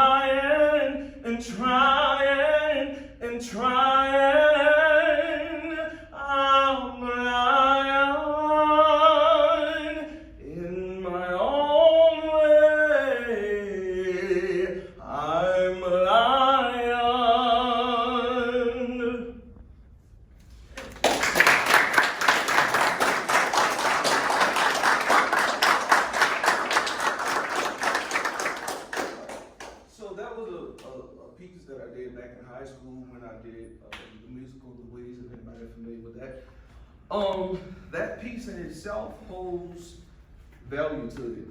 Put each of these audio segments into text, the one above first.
trying and trying and trying. I'm a lion in my own way. I'm a lion. So that was a piece that I did back in high school when I did the musical The Ways, if anybody familiar with that. That piece in itself holds value to it.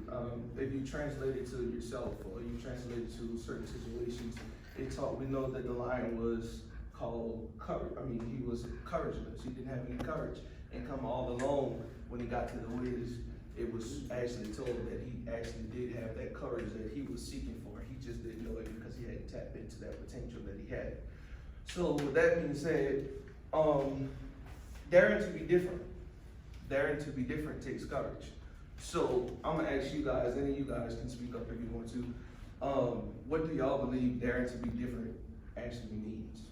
If you translate it to yourself or you translate it to certain situations, we know that the lion was called courage. I mean, he was courageless. He didn't have any courage. And come all alone when he got to the Ways, it was actually told that he actually did have that courage that he was seeking for. He just didn't know it because he hadn't tapped into that potential that he had. So with that being said, daring to be different. Daring to be different takes courage. So I'm gonna ask you guys, any of you guys can speak up if you want to. What do y'all believe daring to be different actually means?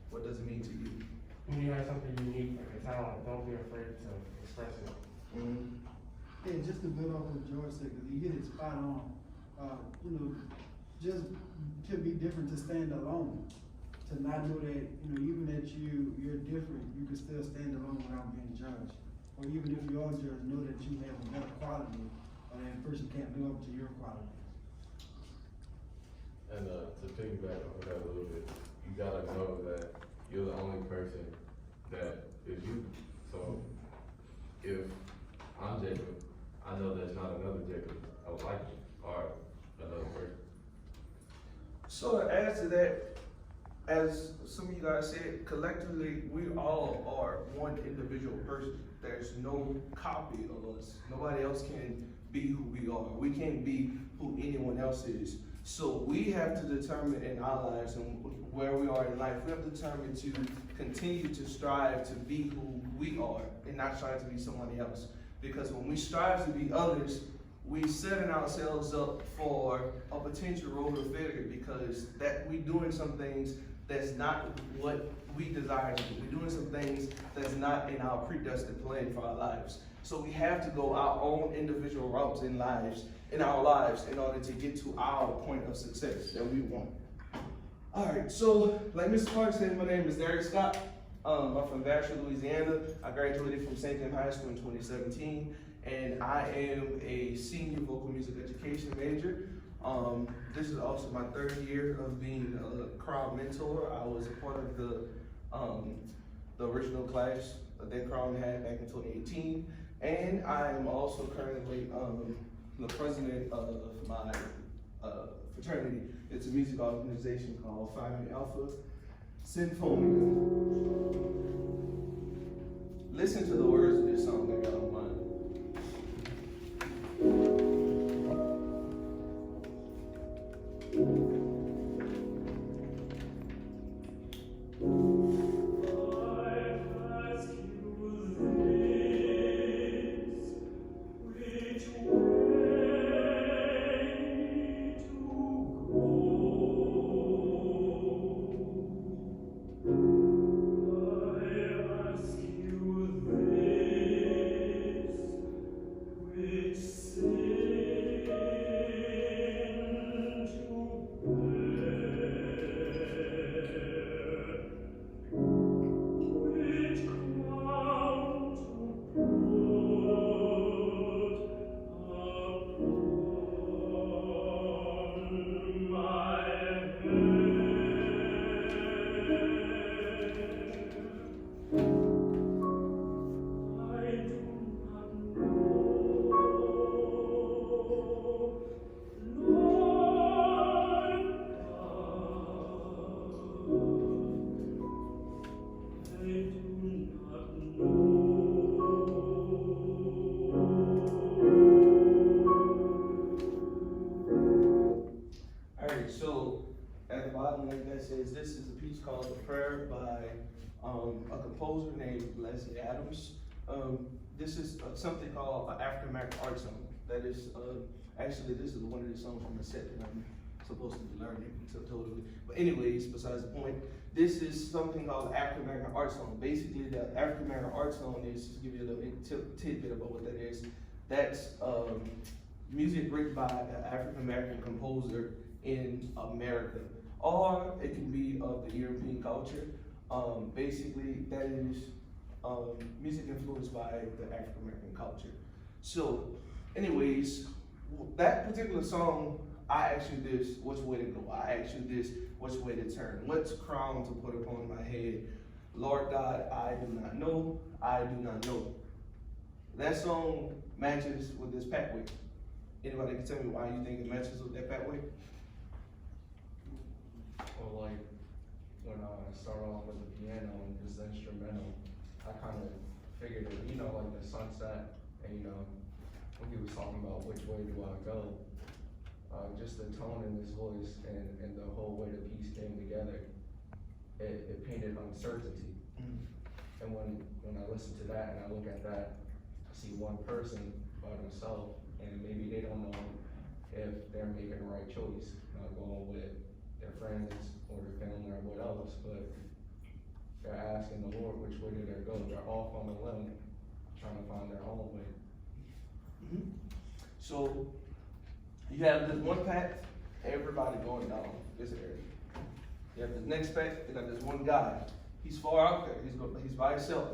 What does it mean to you? When you have something unique, like a talent, don't be afraid to express it. Yeah, just to build off what George said, because he hit it spot on. Just to be different, to stand alone, to not know that, even that you're different, you can still stand alone without being judged. Or even if you are judged, know that you have a better quality, or that person can't live up to your quality. And to piggyback on that a little bit, you gotta know that you're the only person that is you. So if I'm Jacob, I know there's not another Jacob like me or another person. So to add to that, as some of you guys said, collectively, we all are one individual person. There's no copy of us. Nobody else can be who we are. We can't be who anyone else is. So we have to determine in our lives and where we are in life, we have to determine to continue to strive to be who we are and not try to be somebody else. Because when we strive to be others, we setting ourselves up for a potential road of failure because that we doing some things that's not what we desire to do. We're doing some things that's not in our predestined plan for our lives. So we have to go our own individual routes in our lives in order to get to our point of success that we want. All right, so like Mr. Clark said, my name is Darius Scott. I'm from Vacherie, Louisiana. I graduated from St. Tim High School in 2017, and I am a senior vocal music education major. This is also my third year of being a crowd mentor. I was a part of the original class that Crown had back in 2018, and I am also currently the president of my fraternity. It's a music organization called Phi Alpha Sinfonia. Listen to the words of this song if y'all don't mind. Says this is a piece called "The Prayer" by a composer named Leslie Adams. This is something called an aftermath art song. That is actually this is one of the songs from the set that I'm supposed to be learning totally. But anyways, besides the point, this is something called the African American art song. Basically, the African American art song is, just to give you a little tidbit about what that is. That's music written by an African American composer in America, or it can be of the European culture. Basically, that is music influenced by the African American culture. So, anyways, that particular song, I asked you this, which way to go? I asked you this, which way to turn? What's crown to put upon my head? Lord God, I do not know, I do not know. That song matches with this pathway. Anybody can tell me why you think it matches with that pathway? Well, like, when I start off with the piano and this instrumental, I kind of figured it, you know, like the sunset, and you know, when he was talking about which way do I go, just the tone in his voice and the whole way the piece came together, it painted uncertainty. Mm-hmm. And when I listen to that and I look at that, I see one person by themselves, and maybe they don't know if they're making the right choice, not going with their friends or their family or what else, but they're asking the Lord which way do they go. They're off on a limb, trying to find their own way. Mm-hmm. So, you have this one path, everybody going down this area. You have this next path, you got this one guy. He's far out there, he's by himself.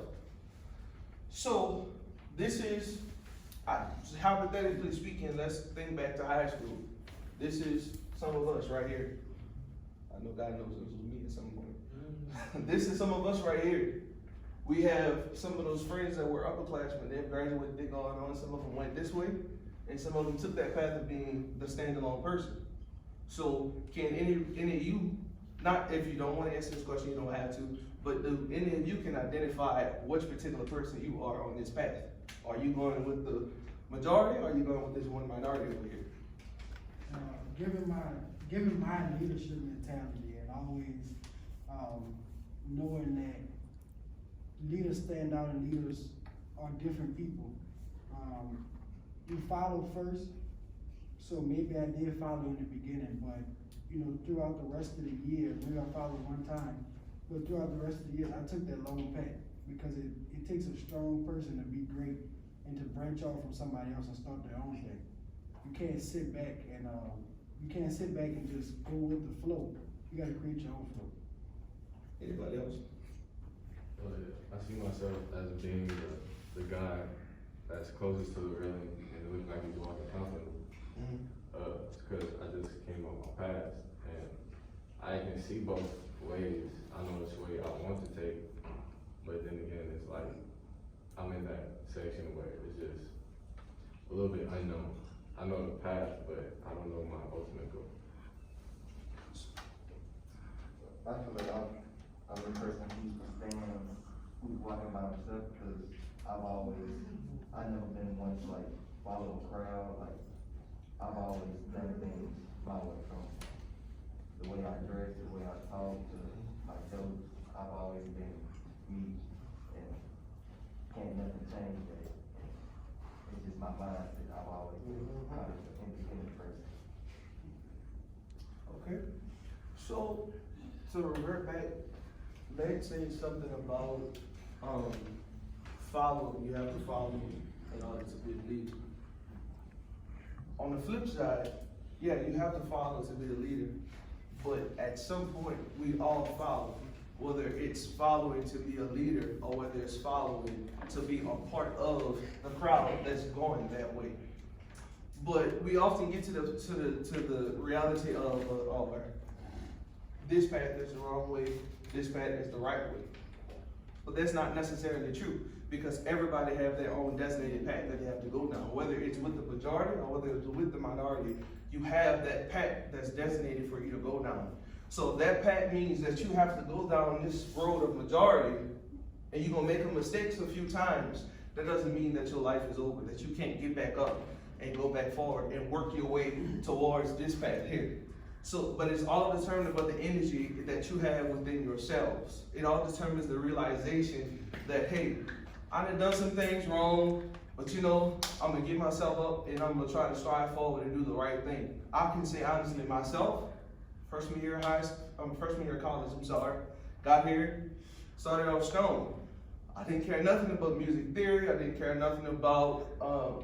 So, this is, hypothetically speaking, let's think back to high school. This is some of us right here. I know God knows it was me at some point. This is some of us right here. We have some of those friends that were upperclassmen. They've graduated, they're going on. Some of them went this way, and some of them took that path of being the standalone person. So can any of you, not if you don't want to answer this question, you don't have to, but do any of you can identify which particular person you are on this path? Are you going with the majority, or are you going with this one minority over here? Given my leadership mentality and always knowing that leaders stand out and leaders are different people, you follow first. So maybe I did follow in the beginning, but you know, throughout the rest of the year, maybe I followed one time, but throughout the rest of the year, I took that long path because it takes a strong person to be great and to branch off from somebody else and start their own thing. You can't sit back and just go with the flow. You gotta create your own flow. Anybody else? I see myself as being the guy that's closest to the railing and it looks like he's walking confidently. Because I just came on my past and I can see both ways. I know which way I want to take, but then again, it's like I'm in that section where it's just a little bit unknown. I know the path, but I don't know my ultimate goal. I feel like I'm the person who's walking by himself because I've never been one to like follow a crowd. Like I've always done things my way, from the way I dress, the way I talk, to my jokes. I've always been me, and can't nothing change that. It's just my mindset. I've always been kind of an independent person. Okay. So, to revert back, Meg said something about following. You have to follow in order to be a leader. On the flip side, yeah, you have to follow to be a leader, but at some point we all follow, whether it's following to be a leader or whether it's following to be a part of the crowd that's going that way. But we often get to the reality of this path is the wrong way, this path is the right way. But that's not necessarily true, because everybody have their own designated path that they have to go down. Whether it's with the majority or whether it's with the minority, you have that path that's designated for you to go down. So that path means that you have to go down this road of majority, and you're gonna make a mistake a few times. That doesn't mean that your life is over, that you can't get back up and go back forward and work your way towards this path here. So, but it's all determined by the energy that you have within yourselves. It all determines the realization that, hey, I done some things wrong, But you know, I'm gonna get myself up and I'm gonna try to strive forward and do the right thing. I can say honestly myself, freshman year of college, got here, started off strong. I didn't care nothing about music theory, I didn't care nothing about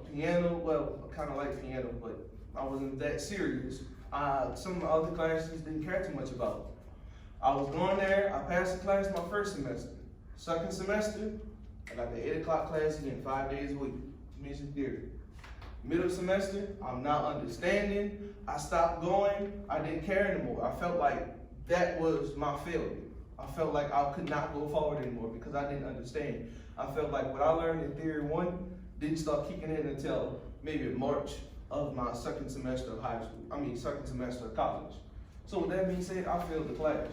piano, well, I kinda like piano, but I wasn't that serious. Some of the other classes didn't care too much about. I was going there, I passed the class my first semester. Second semester, I got the 8 o'clock class again, 5 days a week, music theory. Middle semester, I'm not understanding, I stopped going, I didn't care anymore. I felt like that was my failure. I felt like I could not go forward anymore because I didn't understand. I felt like what I learned in theory 1 didn't start kicking in until maybe March of my second semester of second semester of college. So with that being said, I failed the class.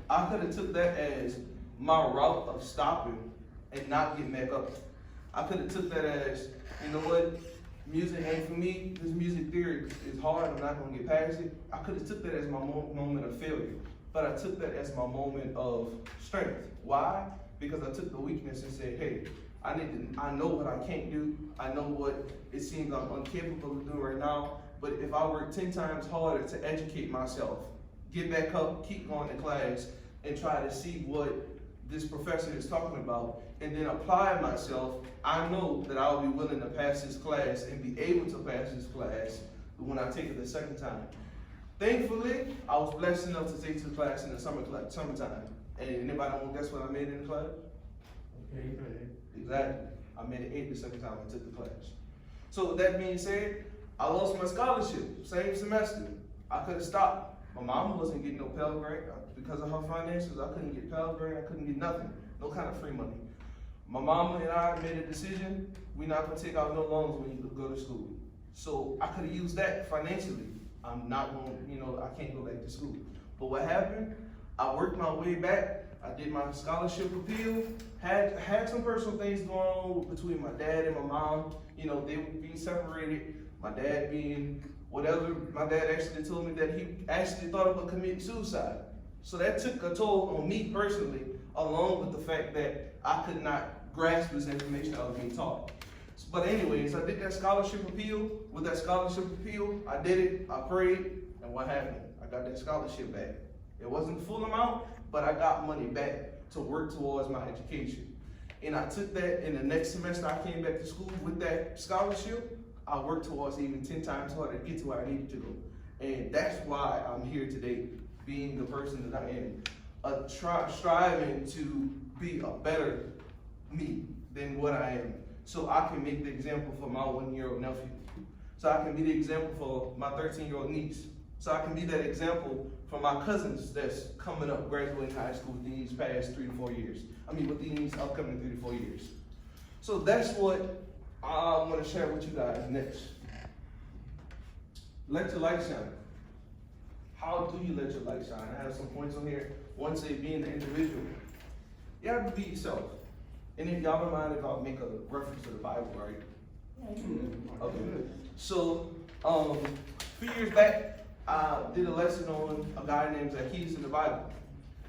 I could have took that as my route of stopping and not getting back up. I could have took that as, you know what, music ain't for me, this music theory is hard, I'm not gonna get past it. I could have took that as my moment of failure, but I took that as my moment of strength. Why? Because I took the weakness and said, hey, I know what I can't do, I know what it seems I'm incapable of doing right now, but if I work 10 times harder to educate myself, get back up, keep going to class, and try to see what this professor is talking about, and then apply myself, I know that I'll be willing to pass this class and be able to pass this class when I take it the second time. Thankfully, I was blessed enough to take the class in the summertime. And anybody want to guess what I made in the class? Okay. Exactly. I made an 8 the second time I took the class. So with that being said, I lost my scholarship, same semester. I could have stopped. My mom wasn't getting no Pell Grant. Because of her finances, I couldn't get Pell Grant, I couldn't get nothing. No kind of free money. My mama and I made a decision, we're not gonna take out no loans when you go to school. So I could have used that financially. I'm not gonna, I can't go back to school. But what happened, I worked my way back, I did my scholarship appeal, had some personal things going on between my dad and my mom. They were being separated, my dad being whatever. My dad actually told me that he actually thought about committing suicide. So that took a toll on me personally, along with the fact that I could not grasp this information I was being taught. But anyways, I did that scholarship appeal. With that scholarship appeal, I did it, I prayed, and what happened? I got that scholarship back. It wasn't the full amount, but I got money back to work towards my education. And I took that, in the next semester I came back to school with that scholarship, I worked towards even 10 times harder to get to where I needed to go. And that's why I'm here today, being the person that I am, striving to be a better me than what I am, so I can make the example for my 1-year-old nephew, so I can be the example for my 13-year-old niece, so I can be that example for my cousins that's coming up, graduating high school within these past 3 to 4 years. Within these upcoming 3 to 4 years. So that's what I want to share with you guys next. Let your light shine. How do you let your light shine? I have some points on here. One say being an individual. You have to be yourself. And if y'all don't mind if I'll make a reference to the Bible, right? Okay. So, a few years back, I did a lesson on a guy named Zacchaeus in the Bible.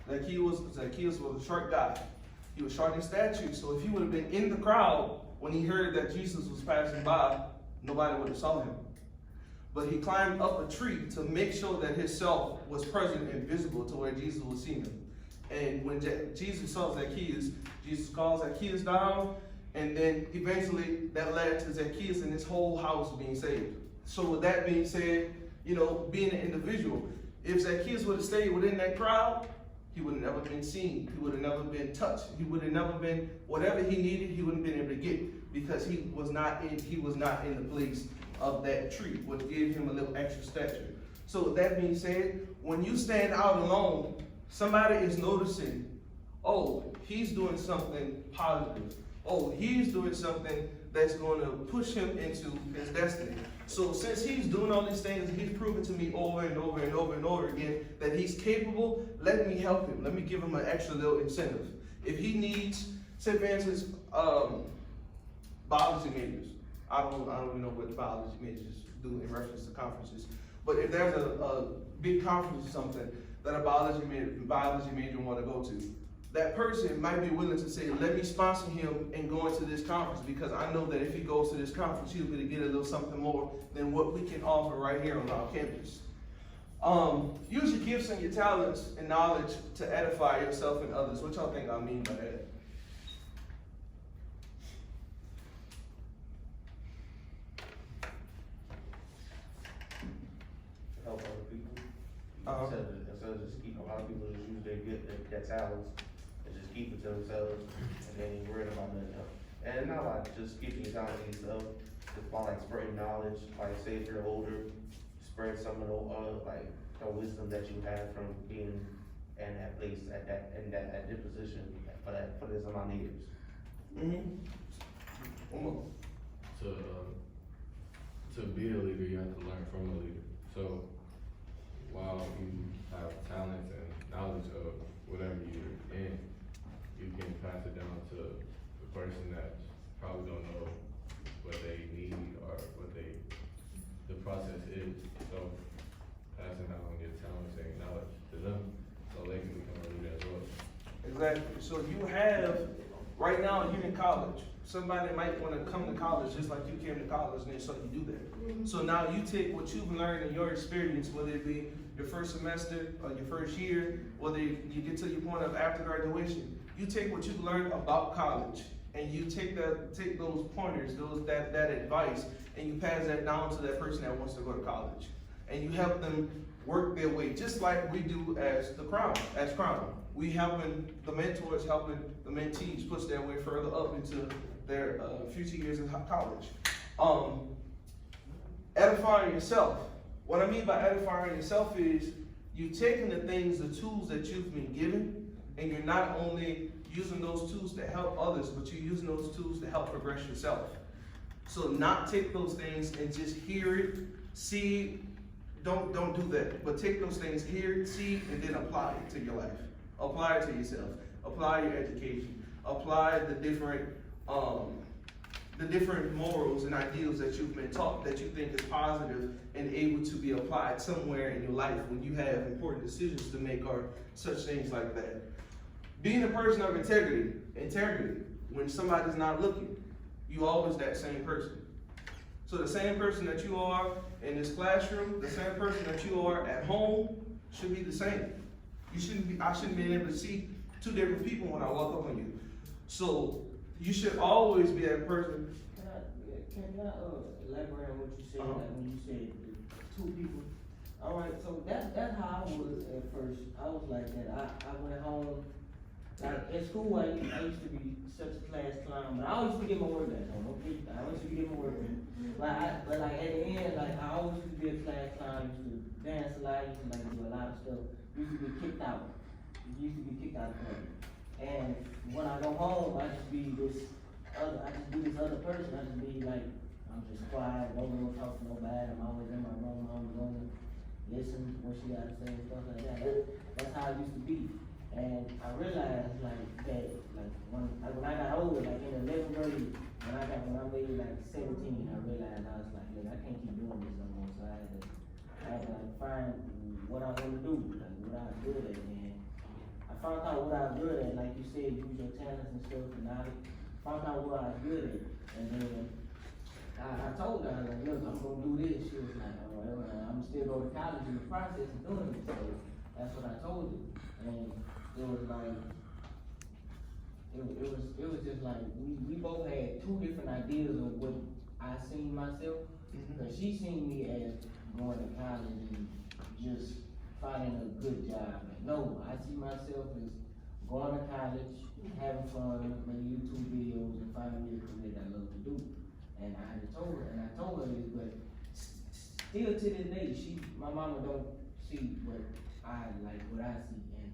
Zacchaeus was a short guy. He was short in stature, so if he would have been in the crowd when he heard that Jesus was passing by, nobody would have saw him. But he climbed up a tree to make sure that his self was present and visible to where Jesus would see him. And when Jesus saw Zacchaeus, Jesus called Zacchaeus down, and then eventually that led to Zacchaeus and his whole house being saved. So with that being said, being an individual, if Zacchaeus would have stayed within that crowd, he would have never been seen. He would have never been touched. He would have never been, whatever he needed, he wouldn't have been able to get, because he was not in the place of that tree, which gave him a little extra stature. So with that being said, when you stand out alone, somebody is noticing, oh, he's doing something positive. Oh, he's doing something that's going to push him into his destiny. So since he's doing all these things, he's proven to me over and over and over and over again that he's capable, let me help him. Let me give him an extra little incentive. If he needs, say for instance, biology majors. I don't even know what biology majors do in reference to conferences. But if there's a big conference or something that a biology major want to go to, that person might be willing to say, let me sponsor him in going to this conference, because I know that if he goes to this conference, he'll be able to get a little something more than what we can offer right here on our campus. Use your gifts and your talents and knowledge to edify yourself and others. What y'all think I mean by that? Help other people. Uh-huh. Instead of just keep, a lot of people just use their talents and just keep it to themselves and they ain't worried about nothing else. And not like just keeping your talent to yourself, just by like spreading knowledge, like say if you're older, spread some of the, like, the wisdom that you have from being in that place, at that position, for this amount of years. To be a leader, you have to learn from a leader. So while you have talents and knowledge of whatever you're in, you can pass it down to the person that probably don't know what they need or what the process is. So passing down your talents and knowledge to them so they can become a leader as well. Exactly. So you have, right now you're in college. Somebody might want to come to college just like you came to college, and then so you do that. So now you take what you've learned in your experience, whether it be your first semester or your first year, whether you get to your point of after graduation, you take what you've learned about college and you take those pointers, that advice, and you pass that down to that person that wants to go to college. And you help them work their way, just like we do as Crown. We helping the mentors, helping the mentees push their way further up into their future years in college. Edifying yourself. What I mean by edifying yourself is you taking the things, the tools that you've been given, and you're not only using those tools to help others, but you're using those tools to help progress yourself. So not take those things and just hear it, see, don't do that. But take those things, hear it, see, and then apply it to your life. Apply it to yourself. Apply your education. Apply the different morals and ideals that you've been taught that you think is positive and able to be applied somewhere in your life when you have important decisions to make or such things like that. Being a person of integrity, when somebody's not looking, you always that same person. So the same person that you are in this classroom, the same person that you are at home should be the same. I shouldn't be able to see two different people when I walk up on you. So you should always be that person. Can I elaborate on what you said, like when you said two people? All right, so that's how I was at first. I was like that. I went home, like at school I used to be such a class clown, but I always used to get my work done. Okay? I always used to get my work done. But like at the end, like I always used to be a class clown. I used to dance a lot. I used to like do a lot of stuff. Used to be kicked out. Used to be kicked out of class. And when I go home, I just be this other person. I just be like, I'm just quiet, don't really talk to nobody. I'm always in my room, I'm going to listen to what she got to say and stuff like that. That's how I used to be. And I realized like that, like when I got older, like in the 11th grade, when I made like 17, I realized I was like, look, I can't keep doing this no more. So I had to like find what I want to do, like what I was good at. And I found out what I was good at, like you said, use your talents and stuff and knowledge. Found out what I was good at, and then I told her, I was like, look, I'm gonna do this. She was like, oh, well, I'm still going to college in the process of doing it. So that's what I told her, and it was like, it was just like we both had two different ideas of what I seen myself. Because she seen me as going to college and just finding a good job. Like, no, I see myself as going to college, having fun, making YouTube videos, and finding me a career that I love to do. And I told her this, but still to this day, my mama don't see what I see. And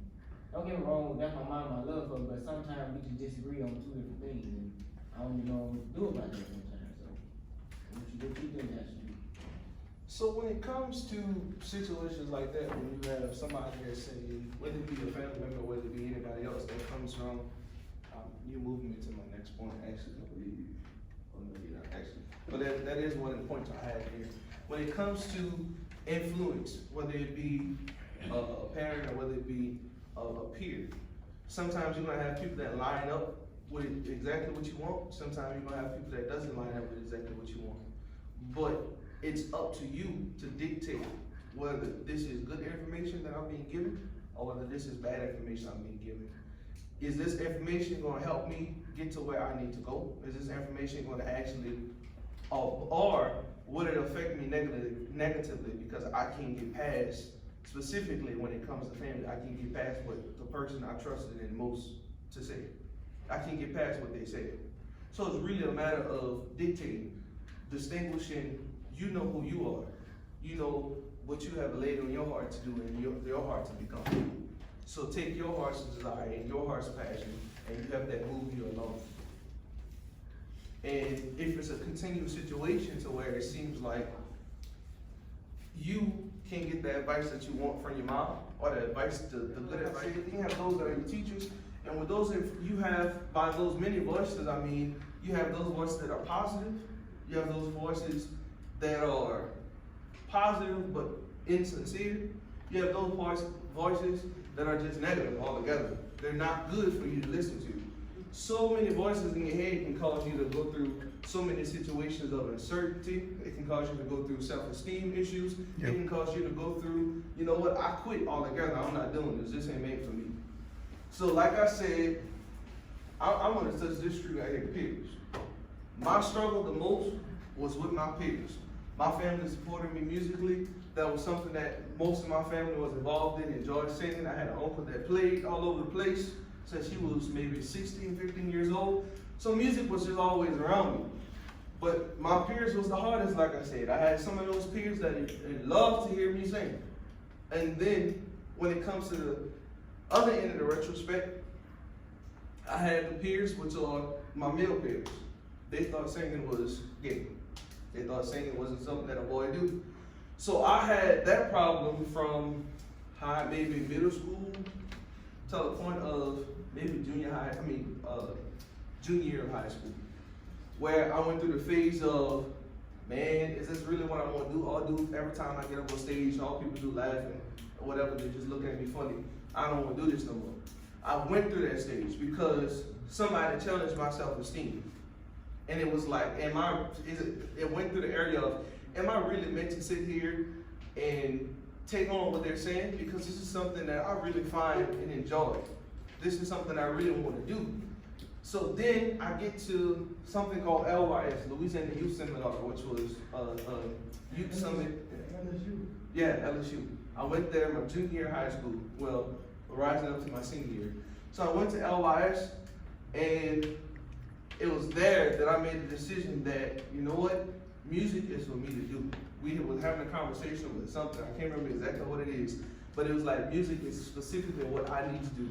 don't get me wrong, that's my mama, I love her, but sometimes we just disagree on two different things, and I don't even know what to do about that sometimes. So, what you think that should be? So when it comes to situations like that, when you have somebody that's saying, whether it be a family member, whether it be anybody else that comes from, you're moving me to my next point, actually, I believe. Or maybe not actually. But that is one of the points I had here. When it comes to influence, whether it be a parent or whether it be a peer, Sometimes you're gonna have people that line up with exactly what you want. Sometimes you're gonna have people that doesn't line up with exactly what you want. But it's up to you to dictate whether this is good information that I'm being given or whether this is bad information I'm being given. Is this information gonna help me get to where I need to go? Is this information gonna actually, or would it affect me negatively because I can't get past, specifically when it comes to family, I can't get past what the person I trusted in most to say. I can't get past what they said. So it's really a matter of dictating, distinguishing, you know who you are. You know what you have laid on your heart to do and your heart to become. So take your heart's desire and your heart's passion and you have that move you along. And if it's a continuous situation to where it seems like you can't get the advice that you want from your mom or the advice, the good advice, you have those that are your teachers. And with those, if you have, by those many voices, I mean, you have those voices that are positive, you have those voices that are positive but insincere, you have those voices that are just negative altogether. They're not good for you to listen to. So many voices in your head can cause you to go through so many situations of uncertainty. It can cause you to go through self-esteem issues. Yep. It can cause you to go through, you know what, I quit altogether. I'm not doing this. This ain't made for me. So like I said, I'm gonna touch this street right here, peers. My struggle the most was with my peers. My family supported me musically. That was something that most of my family was involved in, enjoyed singing. I had an uncle that played all over the place since he was maybe 16, 15 years old. So music was just always around me. But my peers was the hardest, like I said. I had some of those peers that loved to hear me sing. And then when it comes to the other end of the retrospect, I had the peers, which are my male peers. They thought singing was gay. They thought singing wasn't something that a boy do. So I had that problem from maybe middle school to the point of maybe junior year of high school, where I went through the phase of, man, is this really what I want to do? All I do every time I get up on stage, all people do laughing or whatever, they just look at me funny. I don't want to do this no more. I went through that stage because somebody challenged my self-esteem. And it was like, it went through the area of, am I really meant to sit here and take on what they're saying? Because this is something that I really find and enjoy. This is something I really want to do. So then I get to something called LYS, Louisiana Youth Seminar, which was a youth summit. LSU. Yeah, LSU. I went there my junior year of high school, well, rising up to my senior year. So I went to LYS, and it was there that I made the decision that, you know what, music is for me to do. We was having a conversation with something, I can't remember exactly what it is, but it was like music is specifically what I need to do.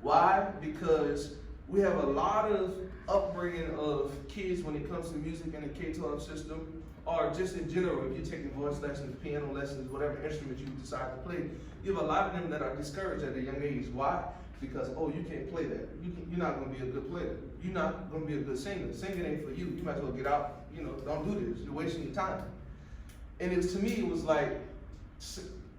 Why? Because we have a lot of upbringing of kids when it comes to music in the K-12 system, or just in general, if you're taking voice lessons, piano lessons, whatever instrument you decide to play, you have a lot of them that are discouraged at a young age. Why? Because, oh, you can't play that. You're not gonna be a good player. You're not gonna be a good singer. Singing ain't for you. You might as well get out, don't do this. You're wasting your time. And to me, it was like,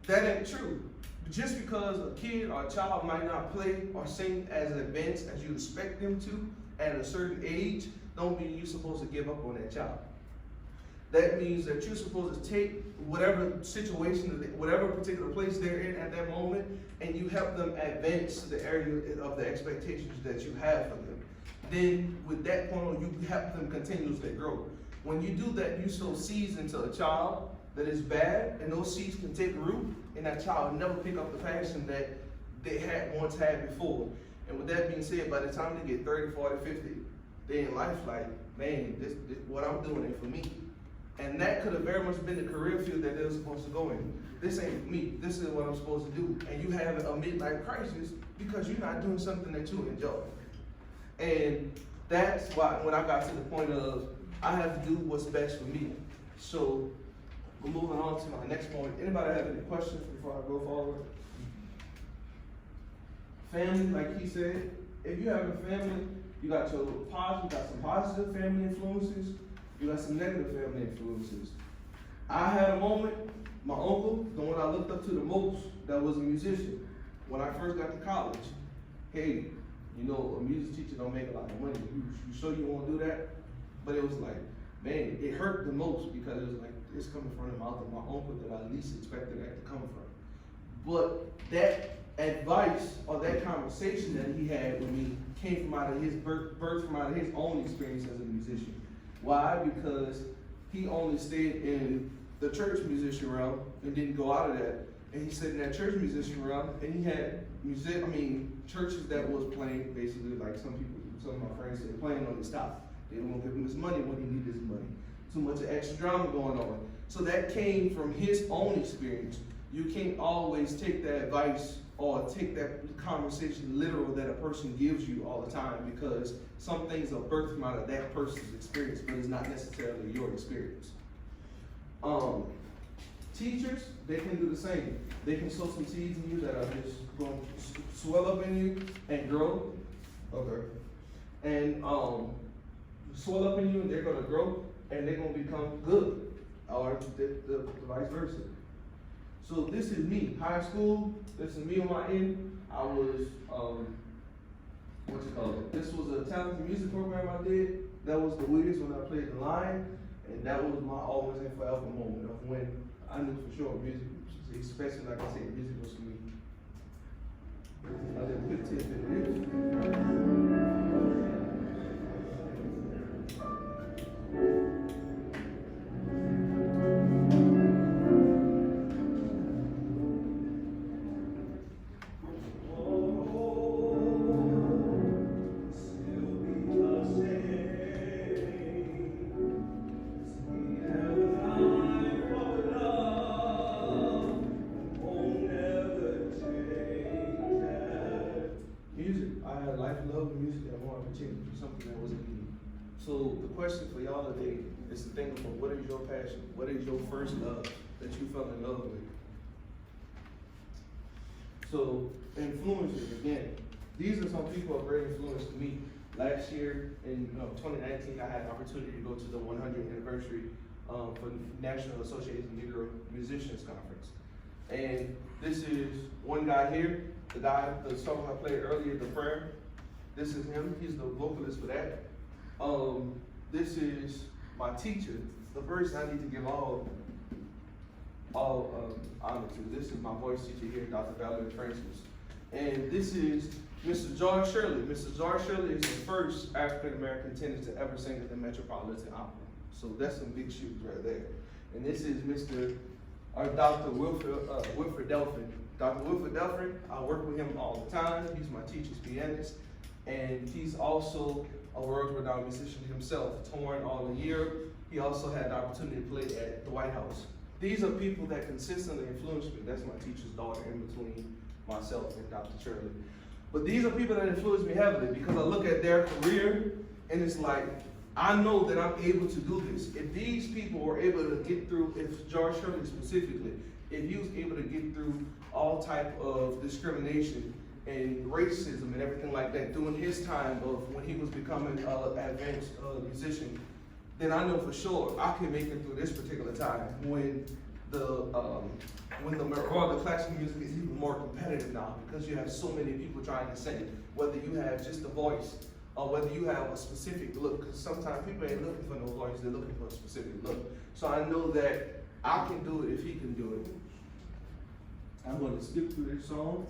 that ain't true. Just because a kid or a child might not play or sing as advanced as you expect them to at a certain age, don't mean you're supposed to give up on that child. That means that you're supposed to take whatever situation, whatever particular place they're in at that moment, and you help them advance to the area of the expectations that you have for them. Then with that point on, you help them continuously grow. When you do that, you sow seeds into a child that is bad, and those seeds can take root, and that child will never pick up the passion that they once had before. And with that being said, by the time they get 30, 40, 50, they in life like, man, this what I'm doing ain't for me. And that could have very much been the career field that they were supposed to go in. This ain't me, this is what I'm supposed to do. And you have a midlife crisis because you're not doing something that you enjoy. And that's why when I got to the point of, I have to do what's best for me. So we're moving on to my next point. Anybody have any questions before I go forward? Family, like he said, if you have a family, you got some positive family influences, you got some negative family influences. I had a moment, my uncle, the one I looked up to the most, that was a musician. When I first got to college, hey, you know, a music teacher don't make a lot of money. You sure you won't do that? But it was like, man, it hurt the most because it was like, it's coming from the mouth of my uncle that I least expected that to come from. But that advice or that conversation that he had with me came from out of his birth from out of his own experience as a musician. Why? Because he only stayed in the church musician realm and didn't go out of that. And he stayed in that church musician realm, and he had churches that was playing basically like some of my friends said, playing on his top. They won't give him his money when he needed his money. Too much extra drama going on. So that came from his own experience. You can't always take that advice or take that conversation literal that a person gives you all the time, because some things are birthed from out of that person's experience, but it's not necessarily your experience. Teachers, they can do the same. They can sow some seeds in you that are just going to swell up in you and grow. Okay. And swell up in you, and they're going to grow, and they're going to become good, or the vice versa. So this is me, high school. This is me on my end. I was, this was a talented music program I did. That was the Wiz when I played the line, and that was my always and forever moment of when I knew for sure music, especially like I said, music was for me. I did a quick tidbit So the question for y'all today is to think about, what is your passion? What is your first love that you fell in love with? So influences, again, these are some people of great influence to me. Last year in 2019, I had an opportunity to go to the 100th anniversary for the National Association of Negro Musicians Conference. And this is one guy here, the song I played earlier, The Prayer. This is him, he's the vocalist for that. This is my teacher, the person I need to give all honor to. This is my voice teacher here, Dr. Valerie Francis. And this is Mr. George Shirley. Mr. George Shirley is the first African-American tenor to ever sing at the Metropolitan Opera. So that's some big shoes right there. And this is Dr. Wilfred Delphin. Dr. Wilfred Delphin, I work with him all the time. He's my teacher's pianist. And he's also a world-renowned musician himself, touring all of Europe. He also had the opportunity to play at the White House. These are people that consistently influence me. That's my teacher's daughter in between myself and Dr. Shirley. But these are people that influence me heavily because I look at their career and it's like, I know that I'm able to do this. If these people were able to get through, if George Shirley specifically, if he was able to get through all type of discrimination and racism and everything like that during his time of when he was becoming an advanced musician, then I know for sure I can make it through this particular time when the classical music is even more competitive now because you have so many people trying to sing, whether you have just a voice or whether you have a specific look, because sometimes people ain't looking for no voice, they're looking for a specific look. So I know that I can do it if he can do it. I'm going to skip through this song.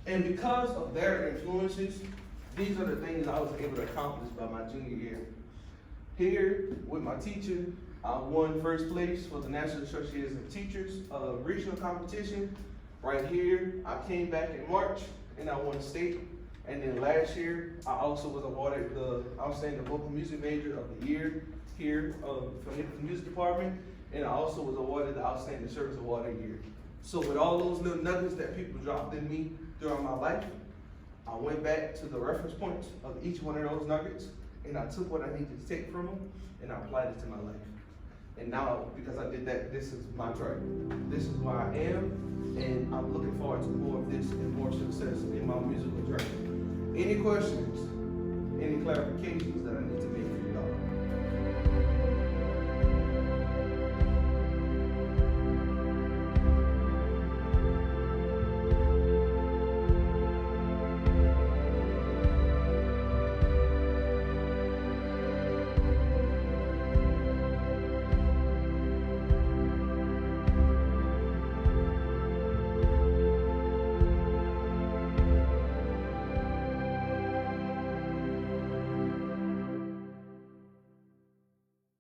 And because of their influences, these are the things I was able to accomplish by my junior year. Here, with my teacher, I won first place for the National Association of Teachers regional competition. Right here, I came back in March and I won state. And then last year, I also was awarded the Outstanding Vocal Music Major of the Year here from the Music Department. And I also was awarded the Outstanding Service Award of the Year. So with all those little nuggets that people dropped in me throughout my life, I went back to the reference points of each one of those nuggets, and I took what I needed to take from them, and I applied it to my life. And now, because I did that, this is my track. This is where I am, and I'm looking forward to more of this and more success in my musical journey. Any questions, any clarifications that I need to make?